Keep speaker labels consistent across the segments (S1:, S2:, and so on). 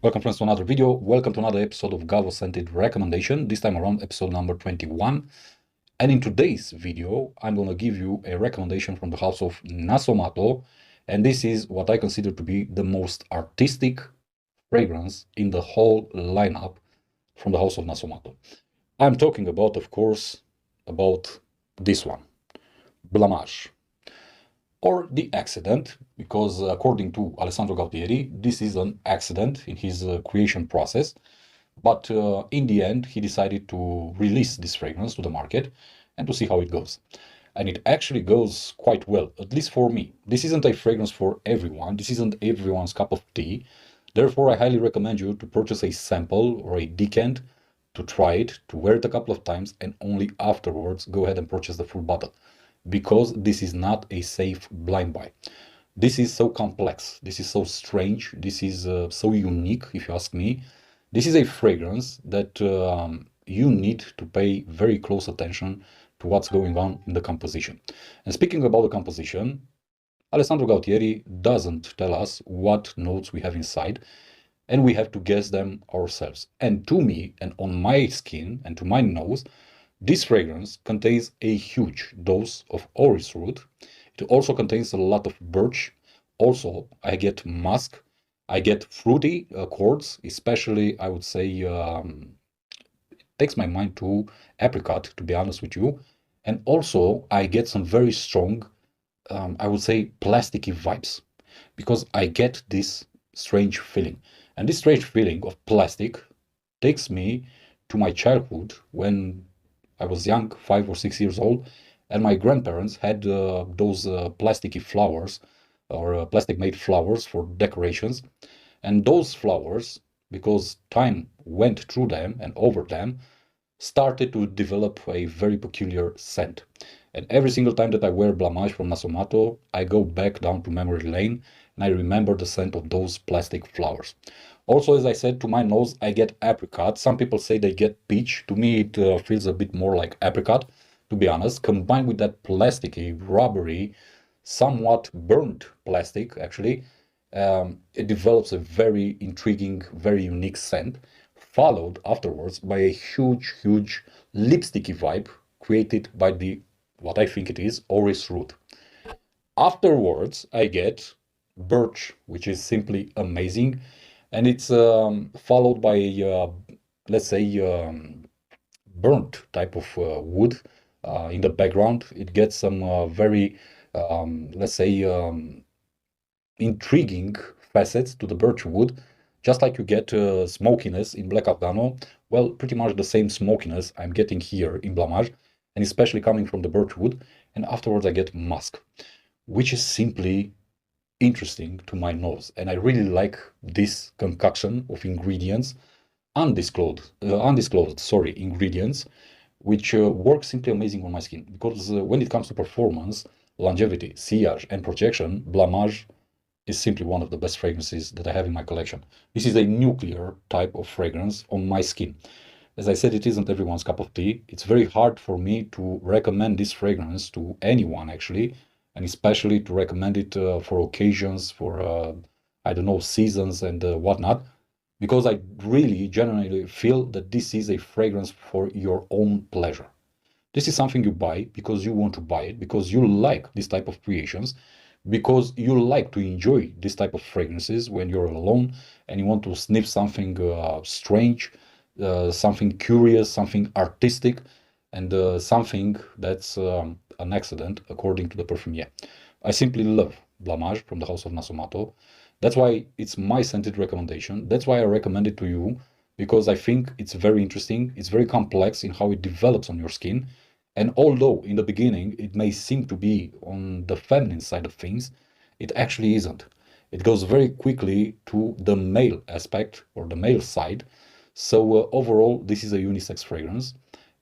S1: Welcome friends to another video. Welcome to another episode of GaVo scented recommendation, this time around episode number 21. And in today's video, I'm going to give you a recommendation from the house of Nasomatto. And this is what I consider to be the most artistic fragrance in the whole lineup from the house of Nasomatto. I'm talking about, of course, about this one, Blamage. Or the accident, because according to Alessandro Gautieri, this is an accident in his creation process. But in the end, he decided to release this fragrance to the market and to see how it goes. And it actually goes quite well, at least for me. This isn't a fragrance for everyone. This isn't everyone's cup of tea. Therefore, I highly recommend you to purchase a sample or a decant, to try it, to wear it a couple of times, and only afterwards go ahead and purchase the full bottle. Because this is not a safe blind buy. This is so complex, this is so strange, this is so unique, if you ask me. This is a fragrance that you need to pay very close attention to what's going on in the composition. And speaking about the composition, Alessandro Gautieri doesn't tell us what notes we have inside, and we have to guess them ourselves. And to me, and on my skin, and to my nose, this fragrance contains a huge dose of orris root. It also contains a lot of birch. Also, I get musk. I get fruity chords, especially, I would say, it takes my mind to apricot, to be honest with you. And also, I get some very strong, I would say, plasticky vibes, because I get this strange feeling. And this strange feeling of plastic takes me to my childhood when I was young, 5 or 6 years old, and my grandparents had those plasticky flowers or plastic-made flowers for decorations. And those flowers, because time went through them and over them, started to develop a very peculiar scent. And every single time that I wear Blamage from Nasomatto, I go back down to memory lane and I remember the scent of those plastic flowers. Also, as I said, to my nose, I get apricot. Some people say they get peach. To me, it feels a bit more like apricot, to be honest. Combined with that plasticky, rubbery, somewhat burnt plastic, actually, it develops a very intriguing, very unique scent, followed afterwards by a huge, huge lipsticky vibe created by the, what I think it is, orris root. Afterwards, I get birch, which is simply amazing. And it's followed by, let's say, burnt type of wood in the background. It gets some very, let's say, intriguing facets to the birch wood, just like you get smokiness in Black Afghano. Well, pretty much the same smokiness I'm getting here in Blamage, and especially coming from the birch wood. And afterwards I get musk, which is simply interesting to my nose, and I really like this concoction of ingredients, undisclosed ingredients, which work simply amazing on my skin. Because when it comes to performance, longevity, sillage, and projection, Blamage is simply one of the best fragrances that I have in my collection. This is a nuclear type of fragrance on my skin. As I said, it isn't everyone's cup of tea. It's very hard for me to recommend this fragrance to anyone, actually, and especially to recommend it for occasions, for, I don't know, seasons and whatnot, because I really genuinely feel that this is a fragrance for your own pleasure. This is something you buy because you want to buy it, because you like this type of creations, because you like to enjoy this type of fragrances when you're alone and you want to sniff something strange, something curious, something artistic, and something that's an accident, according to the perfumier. I simply love Blamage from the house of Nasomatto. That's why it's my scented recommendation. That's why I recommend it to you, because I think it's very interesting. It's very complex in how it develops on your skin. And although in the beginning it may seem to be on the feminine side of things, it actually isn't. It goes very quickly to the male aspect or the male side. So overall, this is a unisex fragrance,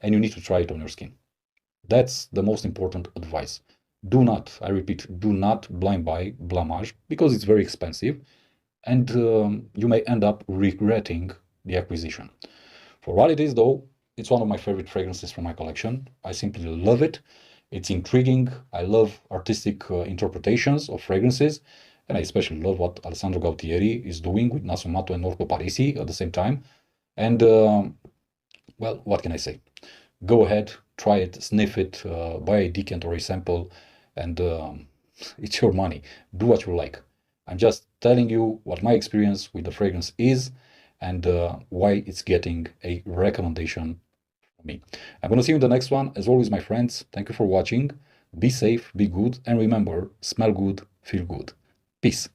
S1: and you need to try it on your skin. That's the most important advice. Do not, I repeat, do not blind buy Blamage, because it's very expensive, and you may end up regretting the acquisition. For what it is, though, it's one of my favorite fragrances from my collection. I simply love it. It's intriguing. I love artistic interpretations of fragrances, And I especially love what Alessandro Gautieri is doing with Nasomatto and Orto Parisi at the same time. And well, what can I say? Go ahead, try it, sniff it, buy a decant or a sample, and it's your money. Do what you like. I'm just telling you what my experience with the fragrance is and why it's getting a recommendation from me. I'm going to see you in the next one. As always, my friends, thank you for watching. Be safe, be good, and remember, smell good, feel good. Peace.